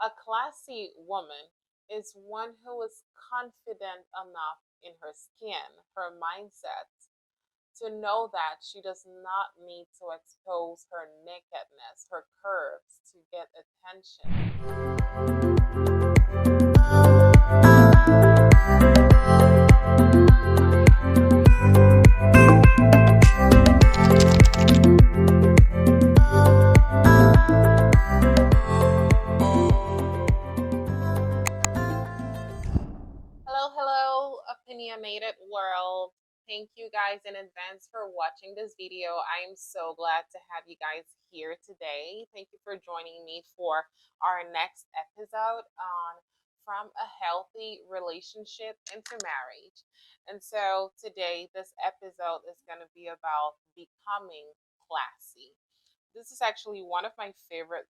A classy woman is one who is confident enough in her skin, her mindset, to know that she does not need to expose her nakedness, her curves to get attention. Hello, hello, opinionated world. Thank you guys in advance for watching this video. I am so glad to have you guys here today. Thank you for joining me for our next episode on From a Healthy Relationship into Marriage. And so today, this episode is going to be about becoming classy. This is actually one of my favorite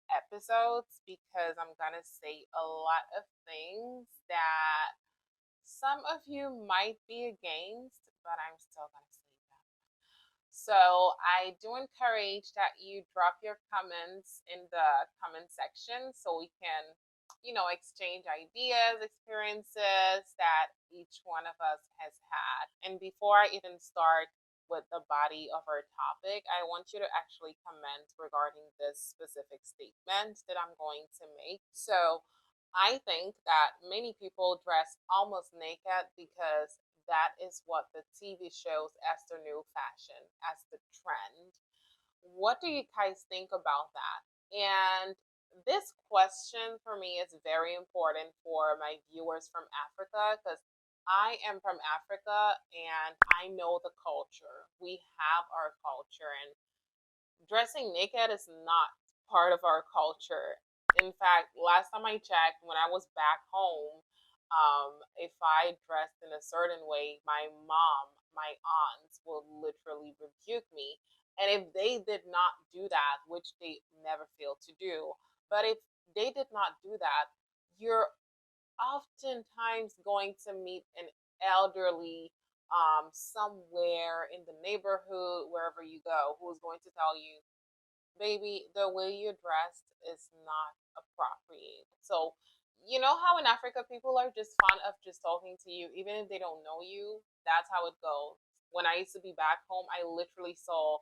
episodes because I'm gonna say a lot of things that some of you might be against, but I'm still gonna say them. So I do encourage that you drop your comments in the comment section so we can, exchange ideas, experiences that each one of us has had. And before I even start with the body of our topic, I want you to actually comment regarding this specific statement that I'm going to make. So I think that many people dress almost naked because that is what the TV shows as the new fashion, as the trend. What do you guys think about that? And this question for me is very important for my viewers from Africa because I am from Africa and I know the culture. We have our culture, and dressing naked is not part of our culture. In fact, last time I checked, when I was back home, if I dressed in a certain way, my mom, my aunts will literally rebuke me. And if they did not do that, which they never fail to do, but if they did not do that, you're oftentimes going to meet an elderly somewhere in the neighborhood, wherever you go, who is going to tell you, baby, the way you're dressed is not appropriate. So, you know how in Africa people are just fond of just talking to you, even if they don't know you? That's how it goes. When I used to be back home, I literally saw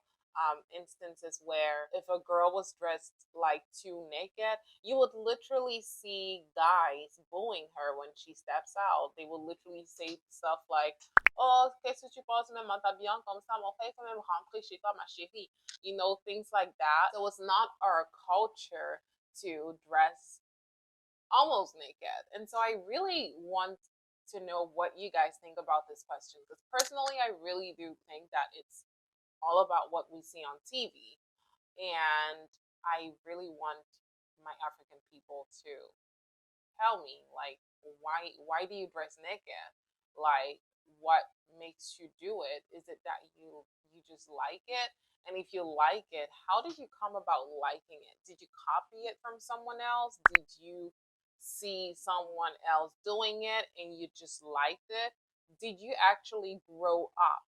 instances where if a girl was dressed like too naked, you would literally see guys booing her when she steps out. They would literally say stuff like, oh, qu'est-ce que tu penses même t'habillant comme ça, mon frère, il faut même rentrer chez toi, ma chérie. Things like that. So it's not our culture to dress almost naked. And so I really want to know what you guys think about this question because personally, I really do think that it's all about what we see on TV. And I really want my African people to tell me, like, why do you dress naked? Like, what makes you do it? Is it that you just like it? And if you like it, how did you come about liking it? Did you copy it from someone else? Did you see someone else doing it and you just liked it? Did you actually grow up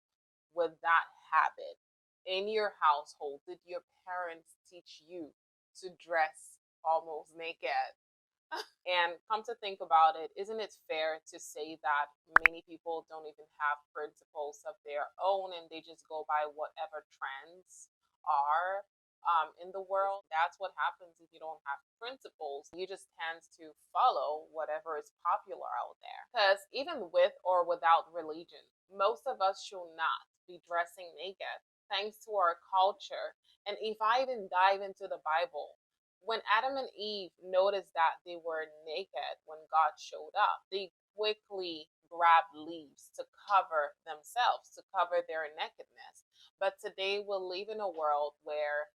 with that habit in your household? Did your parents teach you to dress almost naked? And come to think about it, isn't it fair to say that many people don't even have principles of their own and they just go by whatever trends are in the world? That's what happens if you don't have principles. You just tend to follow whatever is popular out there. Because even with or without religion, most of us should not be dressing naked thanks to our culture. And if I even dive into the Bible, when Adam and Eve noticed that they were naked when God showed up, they quickly grabbed leaves to cover themselves, to cover their nakedness. But today we live in a world where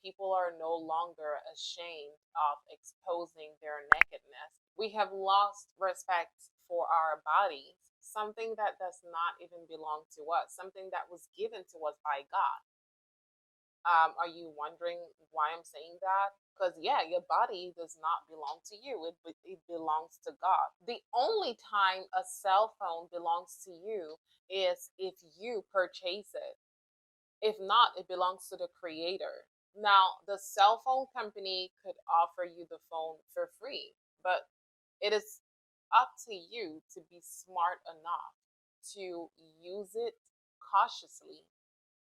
people are no longer ashamed of exposing their nakedness. We have lost respect for our bodies, something that does not even belong to us, something that was given to us by God. Are you wondering why I'm saying that? Because, yeah, your body does not belong to you, it belongs to God. The only time a cell phone belongs to you is if you purchase it. If not, it belongs to the creator. Now, the cell phone company could offer you the phone for free, but it is up to you to be smart enough to use it cautiously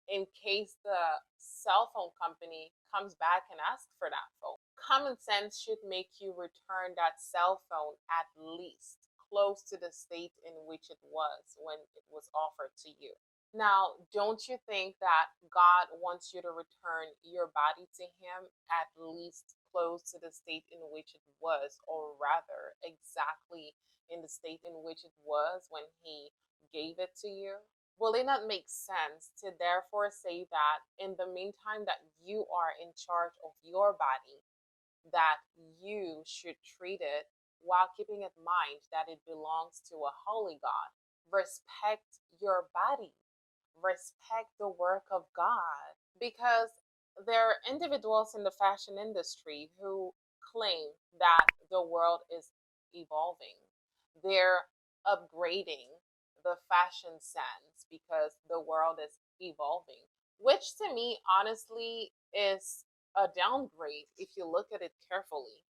in case the cell phone company comes back and asks for that phone. Common sense should make you return that cell phone at least close to the state in which it was when it was offered to you. Now, don't you think that God wants you to return your body to Him at least close to the state in which it was, or rather, exactly in the state in which it was when He gave it to you? Will it not make sense to therefore say that in the meantime that you are in charge of your body, that you should treat it while keeping in mind that it belongs to a holy God? Respect your body, respect the work of God, because there are individuals in the fashion industry who claim that the world is evolving. They're upgrading the fashion sense because the world is evolving, which to me, honestly, is a downgrade if you look at it carefully.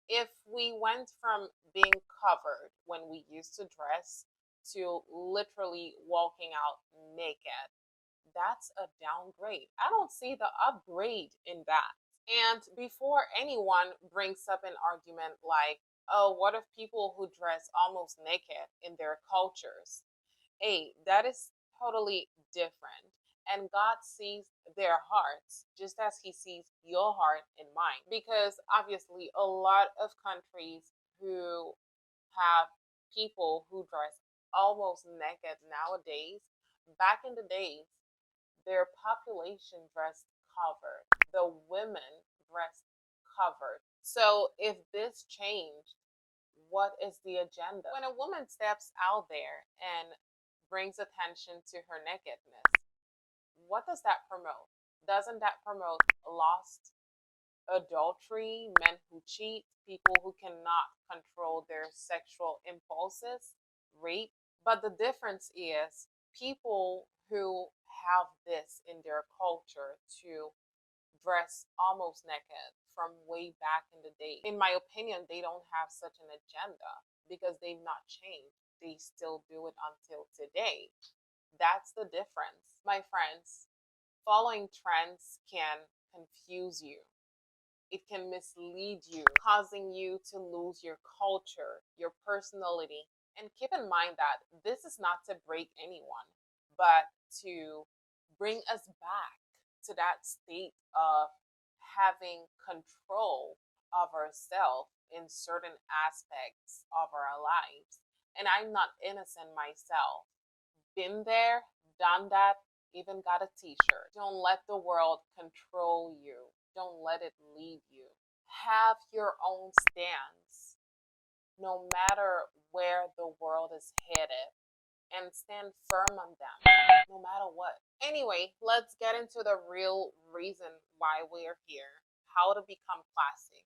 If we went from being covered when we used to dress to literally walking out naked, that's a downgrade. I don't see the upgrade in that. And before anyone brings up an argument like, oh, what if people who dress almost naked in their cultures? Hey, that is totally different. And God sees their hearts just as He sees your heart and mine. Because obviously, a lot of countries who have people who dress almost naked nowadays, back in the days, their population dressed covered. The women dressed covered. So if this changed, what is the agenda? When a woman steps out there and brings attention to her nakedness, what does that promote? Doesn't that promote lust, adultery, men who cheat, people who cannot control their sexual impulses, rape? But the difference is people who have this in their culture to dress almost naked from way back in the day. In my opinion, they don't have such an agenda because they've not changed. They still do it until today. That's the difference. My friends, following trends can confuse you. It can mislead you, causing you to lose your culture, your personality. And keep in mind that this is not to break anyone, but to bring us back to that state of having control of ourselves in certain aspects of our lives. And I'm not innocent myself. Been there, done that, even got a t shirt. Don't let the world control you, don't let it lead you. Have your own stance, no matter where the world is headed, and stand firm on them, no matter what. Anyway, let's get into the real reason why we're here, how to become classy.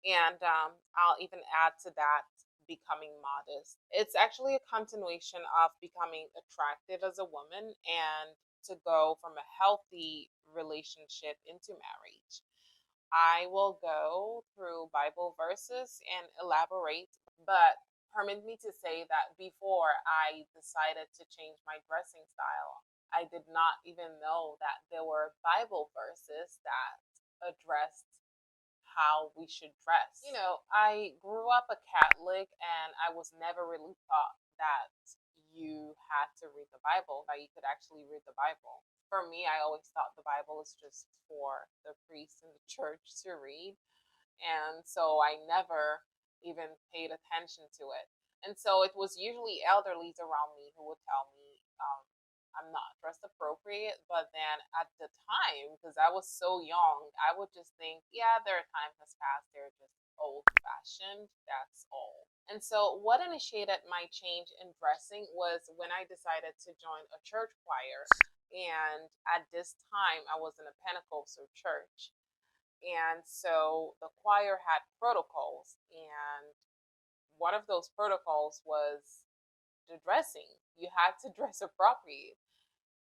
And I'll even add to that becoming modest. It's actually a continuation of becoming attractive as a woman and to go from a healthy relationship into marriage. I will go through Bible verses and elaborate, but permit me to say that before I decided to change my dressing style, I did not even know that there were Bible verses that addressed how we should dress. You know, I grew up a Catholic and I was never really taught that you had to read the Bible, that you could actually read the Bible. For me, I always thought the Bible is just for the priest in the church to read. And so I never even paid attention to it. And so it was usually elderlies around me who would tell me, I'm not dressed appropriate. But then at the time, because I was so young, I would just think, yeah, their time has passed. They're just old fashioned. That's all. And so, what initiated my change in dressing was when I decided to join a church choir. And at this time, I was in a Pentecostal church. And so the choir had protocols. And one of those protocols was the dressing. You had to dress appropriate.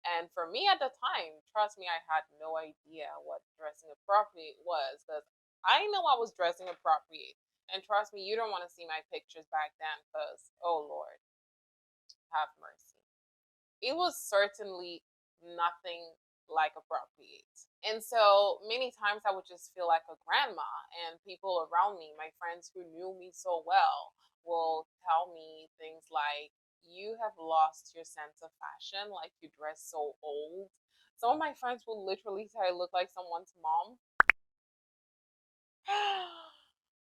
And for me at the time, trust me, I had no idea what dressing appropriate was, because I know I was dressing appropriate. And trust me, you don't want to see my pictures back then, because, oh Lord, have mercy. It was certainly nothing like appropriate. And so many times I would just feel like a grandma, and people around me, my friends who knew me so well, will tell me things like, you have lost your sense of fashion, like you dress so old. Some of my friends will literally say I look like someone's mom.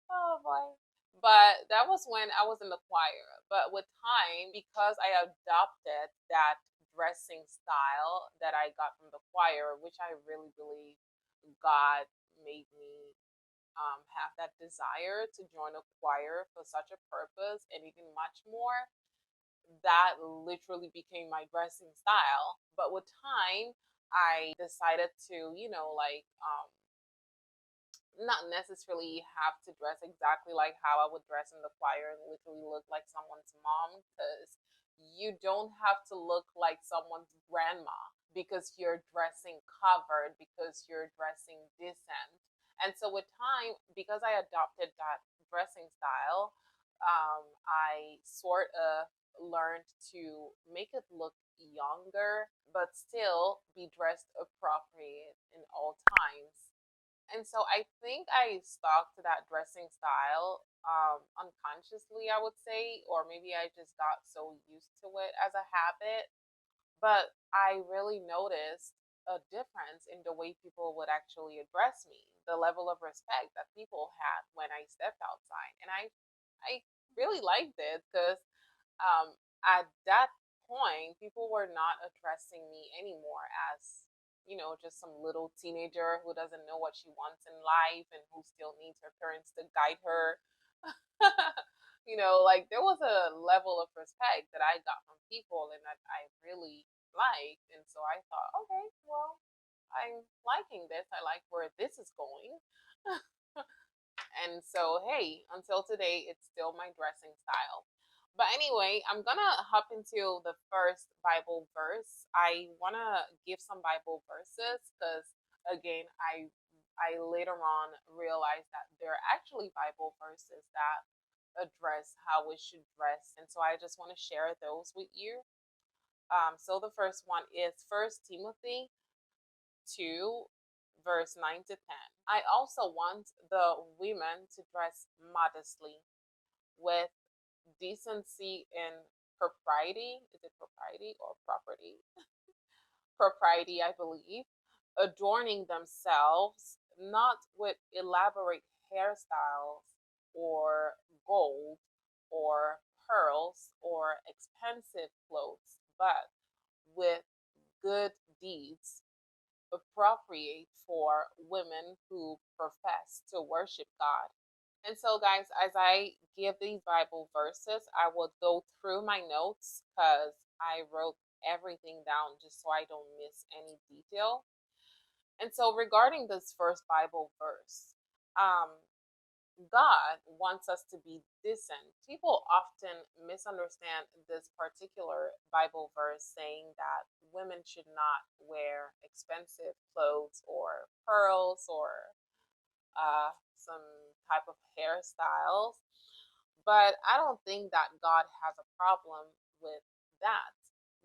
Oh boy. But that was when I was in the choir. But with time, because I adopted that dressing style that I got from the choir, which I really believe God made me have that desire to join a choir for such a purpose and even much more, that literally became my dressing style. But with time, I decided to, not necessarily have to dress exactly like how I would dress in the choir and literally look like someone's mom, because you don't have to look like someone's grandma because you're dressing covered, because you're dressing decent. And so with time, because I adopted that dressing style, I sort of learned to make it look younger, but still be dressed appropriate in all times. And so I think I stuck to that dressing style unconsciously, I would say, or maybe I just got so used to it as a habit. But I really noticed a difference in the way people would actually address me, the level of respect that people had when I stepped outside. And I really liked it, because at that point, people were not addressing me anymore as, just some little teenager who doesn't know what she wants in life and who still needs her parents to guide her. Like there was a level of respect that I got from people and that I really liked. And so I thought, okay, well, I'm liking this. I like where this is going. And so, hey, until today, it's still my dressing style. But anyway, I'm gonna hop into the first Bible verse. I wanna give some Bible verses because, again, I later on realized that there are actually Bible verses that address how we should dress, and so I just want to share those with you. So the first one is First Timothy 2, verse 9 to 10. I also want the women to dress modestly with decency and propriety. Is it propriety or property? Propriety, I believe. Adorning themselves not with elaborate hairstyles or gold or pearls or expensive clothes, but with good deeds appropriate for women who profess to worship God. And so, guys, as I give these Bible verses, I will go through my notes because I wrote everything down just so I don't miss any detail. And so, regarding this first Bible verse, um, God wants us to be decent. People often misunderstand this particular Bible verse, saying that women should not wear expensive clothes or pearls or some type of hairstyles. But I don't think that God has a problem with that.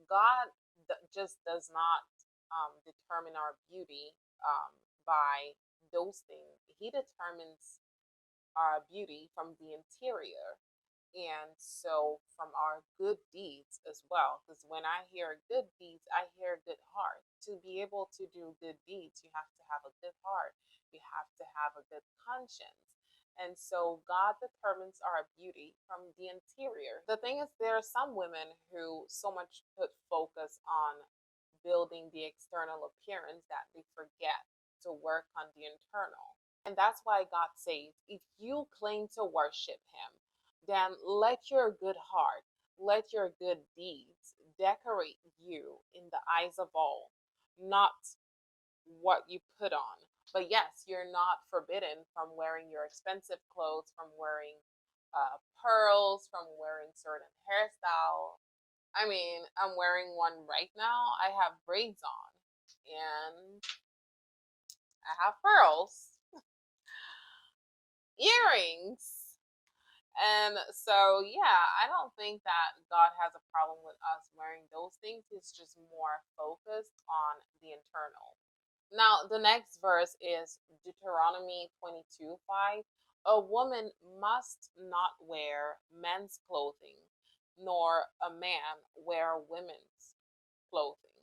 God just does not determine our beauty by those things. He determines our beauty from the interior, and so from our good deeds as well. Because when I hear good deeds, I hear good heart. To be able to do good deeds, you have to have a good heart, you have to have a good conscience. And so God determines our beauty from the interior. The thing is, there are some women who so much put focus on building the external appearance that they forget to work on the internal. And that's why God says, if you claim to worship Him, then let your good heart, let your good deeds decorate you in the eyes of all, not what you put on. But yes, you're not forbidden from wearing your expensive clothes, from wearing pearls, from wearing certain hairstyle. I mean, I'm wearing one right now. I have braids on and I have pearls, earrings. And so, yeah, I don't think that God has a problem with us wearing those things. He's just more focused on the internal. Now, the next verse is Deuteronomy 22:5. A woman must not wear men's clothing, nor a man wear women's clothing.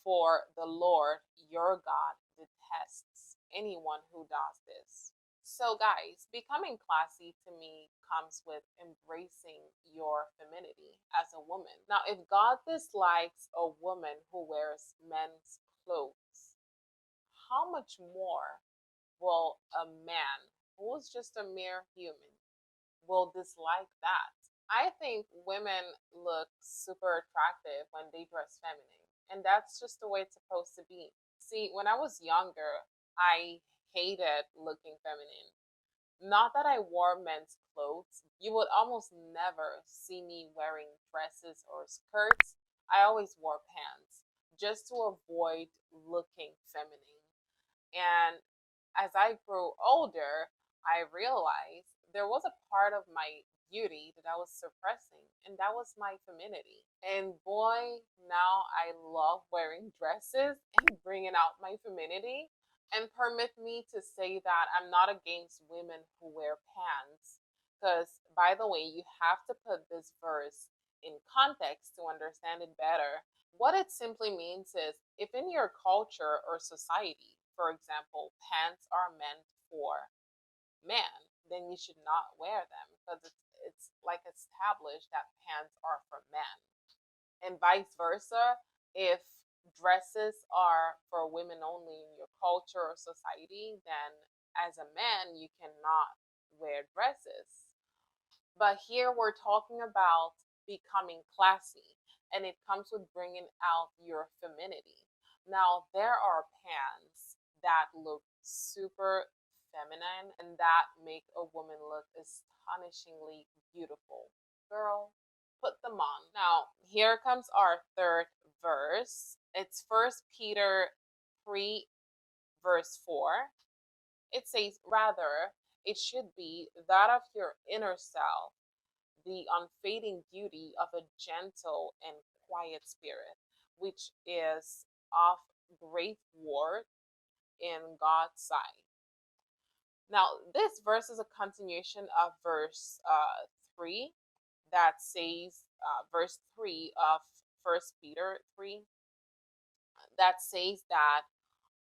For the Lord your God detests anyone who does this. So, guys, becoming classy to me comes with embracing your femininity as a woman. Now, if God dislikes a woman who wears men's clothes, how much more will a man who is just a mere human will dislike that? I think women look super attractive when they dress feminine, and that's just the way it's supposed to be. See, when I was younger, I hated looking feminine. Not that I wore men's clothes. You would almost never see me wearing dresses or skirts. I always wore pants just to avoid looking feminine. And as I grew older, I realized there was a part of my beauty that I was suppressing, and that was my femininity. And boy, now I love wearing dresses and bringing out my femininity. And permit me to say that I'm not against women who wear pants. Because, by the way, you have to put this verse in context to understand it better. What it simply means is if in your culture or society, for example, pants are meant for men, then you should not wear them because it's like established that pants are for men. And vice versa, if dresses are for women only in your culture or society, then as a man, you cannot wear dresses. But here we're talking about becoming classy, and it comes with bringing out your femininity. Now, there are pants that look super feminine and that make a woman look astonishingly beautiful. Girl, put them on. Now, here comes our third verse. It's First Peter 3, verse 4. It says, rather, it should be that of your inner self, the unfading beauty of a gentle and quiet spirit, which is of great worth in God's sight. Now, this verse is a continuation of verse 3 that says, verse 3 of First Peter 3, that says that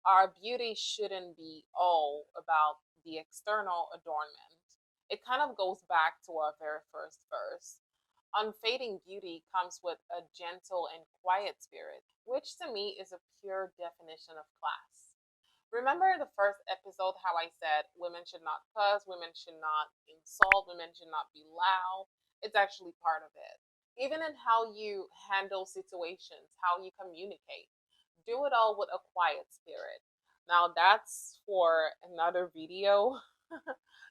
our beauty shouldn't be all about the external adornment. It kind of goes back to our very first verse. Unfading beauty comes with a gentle and quiet spirit, which to me is a pure definition of class. Remember the first episode how I said women should not cuss, women should not insult, women should not be loud? It's actually part of it. Even in how you handle situations, how you communicate, do it all with a quiet spirit. Now, that's for another video.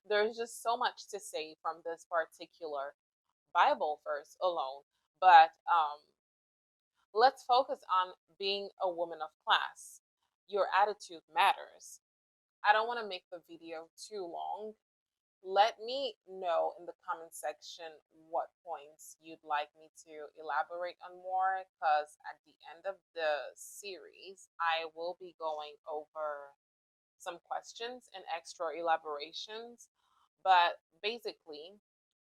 There's just so much to say from this particular Bible verse alone. But let's focus on being a woman of class. Your attitude matters. I don't want to make the video too long. Let me know in the comment section what points you'd like me to elaborate on more, because at the end of the series, I will be going over some questions and extra elaborations. But basically,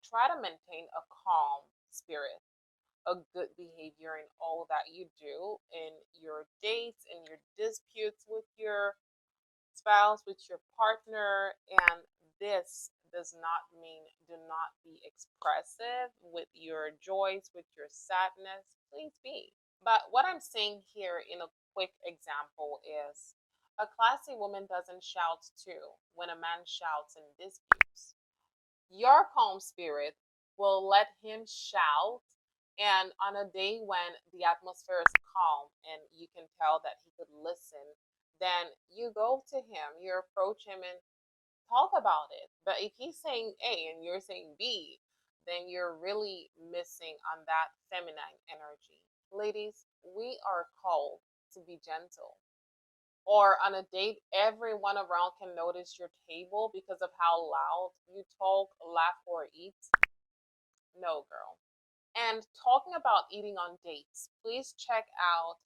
try to maintain a calm spirit, a good behavior in all that you do, in your dates, in your disputes with your spouse, with your partner. And this does not mean do not be expressive with your joys, with your sadness. Please be. But what I'm saying here in a quick example is a classy woman doesn't shout too when a man shouts in disputes. Your calm spirit will let him shout. And on a day when the atmosphere is calm and you can tell that he could listen, then you go to him, you approach him and talk about it. But if he's saying A and you're saying B, then you're really missing on that feminine energy. Ladies, we are called to be gentle. Or on a date, everyone around can notice your table because of how loud you talk, laugh, or eat. No, girl. And talking about eating on dates, please check out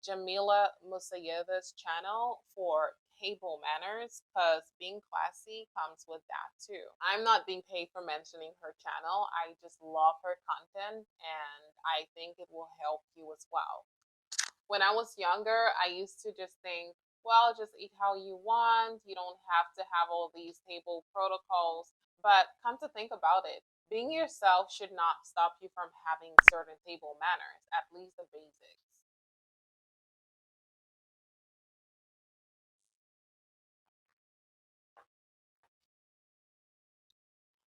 Jamila Musayeva's channel for table manners because being classy comes with that too. I'm not being paid for mentioning her channel. I just love her content and I think it will help you as well. When I was younger, I used to just think, well, just eat how you want. You don't have to have all these table protocols. But come to think about it, being yourself should not stop you from having certain table manners, at least the basics.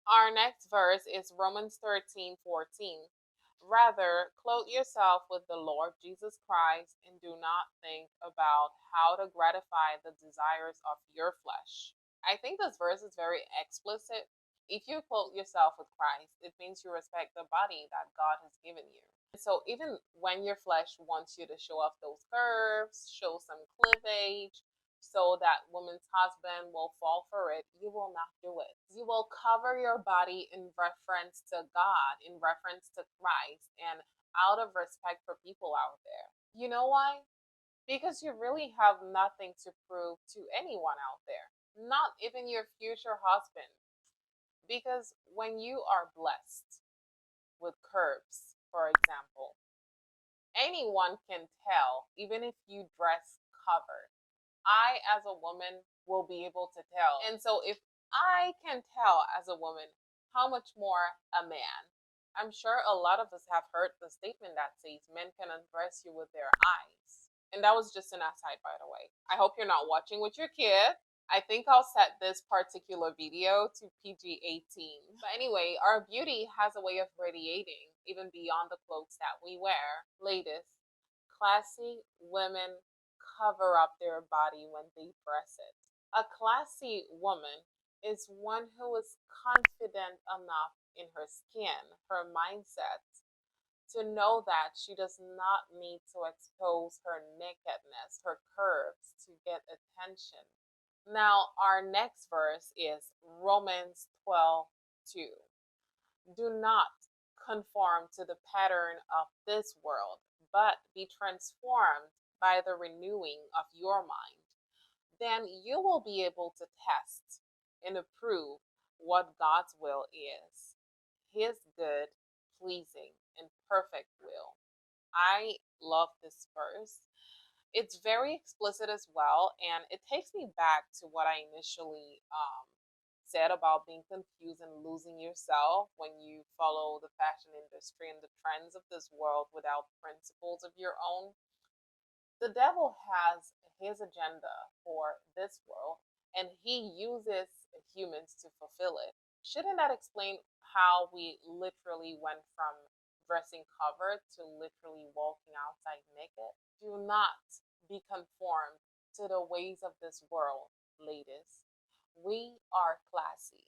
Our next verse is Romans 13:14. Rather, clothe yourself with the Lord Jesus Christ and do not think about how to gratify the desires of your flesh. I think this verse is very explicit. If you clothe yourself with Christ, it means you respect the body that God has given you. So even when your flesh wants you to show off those curves, show some cleavage, so that woman's husband will fall for it, you will not do it. You will cover your body in reference to God, in reference to Christ, and out of respect for people out there. You know why? Because you really have nothing to prove to anyone out there, not even your future husband. Because when you are blessed with curves, for example, anyone can tell, even if you dress covered. I, as a woman, will be able to tell. And so, if I can tell as a woman, how much more a man? I'm sure a lot of us have heard the statement that says men can undress you with their eyes. And that was just an aside, by the way. I hope you're not watching with your kid. I think I'll set this particular video to PG 18. But anyway, our beauty has a way of radiating even beyond the clothes that we wear. Ladies, classy women cover up their body when they dress it. A classy woman is one who is confident enough in her skin, her mindset, to know that she does not need to expose her nakedness, her curves to get attention. Now, our next verse is Romans 12:2. Do not conform to the pattern of this world, but be transformed by the renewing of your mind. Then you will be able to test and approve what God's will is, His good, pleasing, and perfect will. I love this verse. It's very explicit as well, and it takes me back to what I initially said about being confused and losing yourself when you follow the fashion industry and the trends of this world without principles of your own. The devil has his agenda for this world, and he uses humans to fulfill it. Shouldn't that explain how we literally went from dressing covered to literally walking outside naked? Do not be conformed to the ways of this world, ladies. We are classy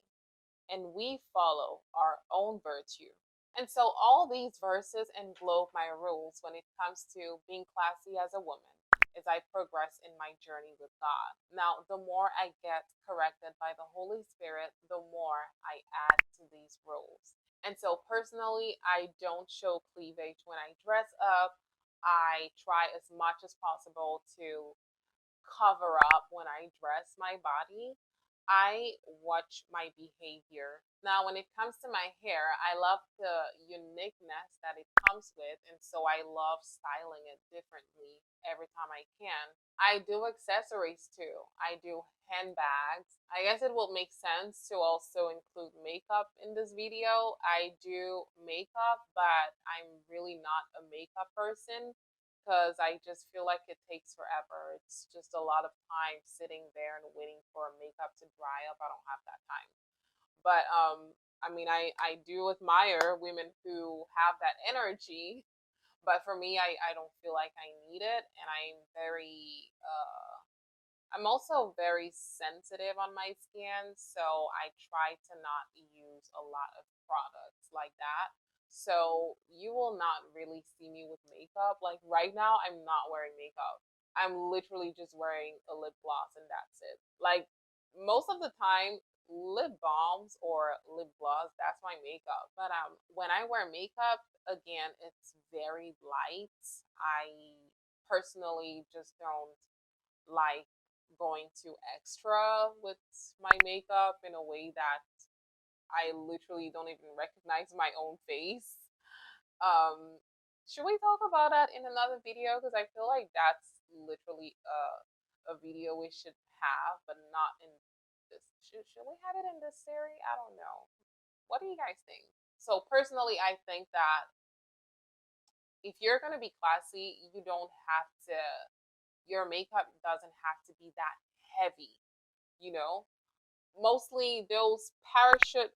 and we follow our own virtue. And so all these verses englobe my rules when it comes to being classy as a woman as I progress in my journey with God. Now, the more I get corrected by the Holy Spirit, the more I add to these rules. And so personally, I don't show cleavage when I dress up. I try as much as possible to cover up when I dress my body. I watch my behavior. Now, when it comes to my hair, I love the uniqueness that it comes with, and so I love styling it differently every time I can. I do accessories too. I do handbags. I guess it will make sense to also include makeup in this video. I do makeup, but I'm really not a makeup person because I just feel like it takes forever. It's just a lot of time sitting there and waiting for makeup to dry up. I don't have that time. But I mean, I do admire women who have that energy, but for me, I don't feel like I need it, and I'm very I'm also very sensitive on my skin, so I try to not use a lot of products like that. So you will not really see me with makeup. Like right now, I'm not wearing makeup. I'm literally just wearing a lip gloss and that's it. Like most of the time, lip balms or lip gloss, that's my makeup. But when I wear makeup, again, it's very light. I personally just don't like going too extra with my makeup in a way that I literally don't even recognize my own face. Um, should we talk about that in another video? Because I feel like that's literally a video we should have, but not in this. Should we have it in this series? I don't know. What do you guys think? So personally, I think that if you're gonna be classy, you don't have to. Your makeup doesn't have to be that heavy, you know. Mostly those parachute,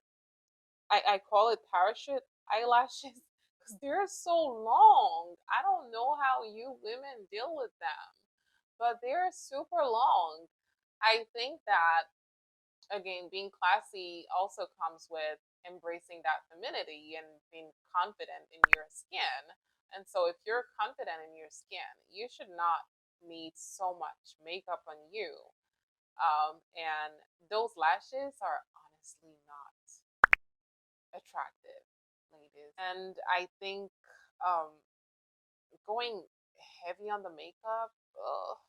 I call it parachute eyelashes because they're so long. I don't know how you women deal with them, but they're super long. I think that again, being classy also comes with embracing that femininity and being confident in your skin. And so if you're confident in your skin, you should not need so much makeup on you. And those lashes are honestly not attractive, ladies. And I think um, going heavy on the makeup, ugh.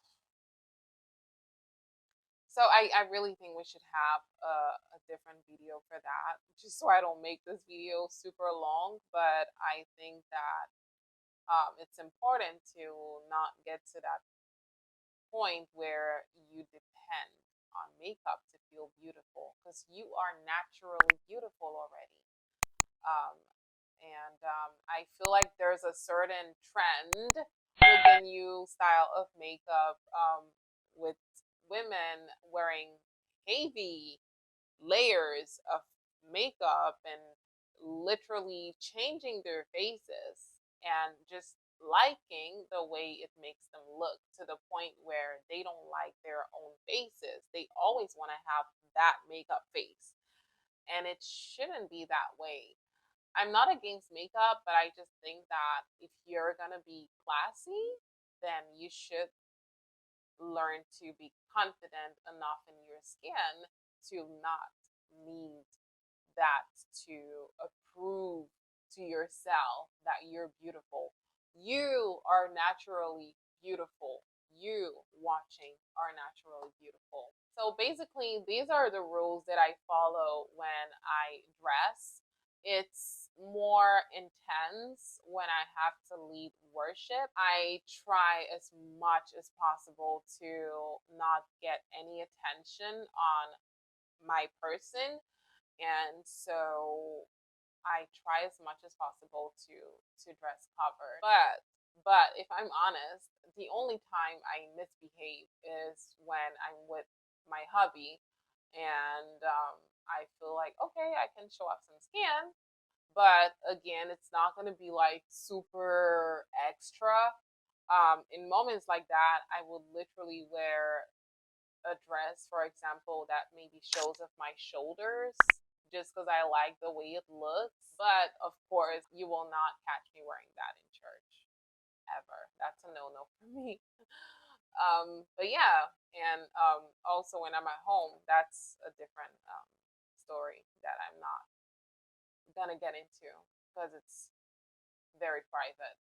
So I really think we should have a different video for that, just so I don't make this video super long. But I think that it's important to not get to that point where you depend on makeup to feel beautiful, because you are naturally beautiful already. Um, and I feel like there's a certain trend with the new style of makeup, with women wearing heavy layers of makeup and literally changing their faces and just liking the way it makes them look to the point where they don't like their own faces. They always want to have that makeup face. And it shouldn't be that way. I'm not against makeup, but I just think that if you're gonna be classy, then you should learn to be confident enough in your skin to not need that to approve to yourself that you're beautiful. You are naturally beautiful. You watching are naturally beautiful. So basically, these are the rules that I follow when I dress. It's more intense when I have to lead worship. I try as much as possible to not get any attention on my person, and so I try as much as possible to dress covered. But if I'm honest, the only time I misbehave is when I'm with my hubby, and I feel like okay, I can show off some skin, but again, it's not going to be like super extra. In moments like that, I would literally wear a dress, for example, that maybe shows off my shoulders just because I like the way it looks. But of course, you will not catch me wearing that in church ever. That's a no no for me. But yeah, and also when I'm at home, that's a different story that I'm not gonna get into because it's very private.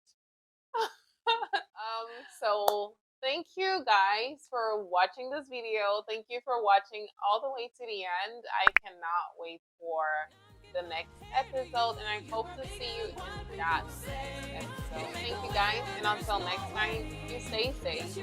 So thank you guys for watching this video. Thank you for watching all the way to the end. I cannot wait for the next episode, and I hope to see you in that next episode. Thank you guys, and until next time, you stay safe.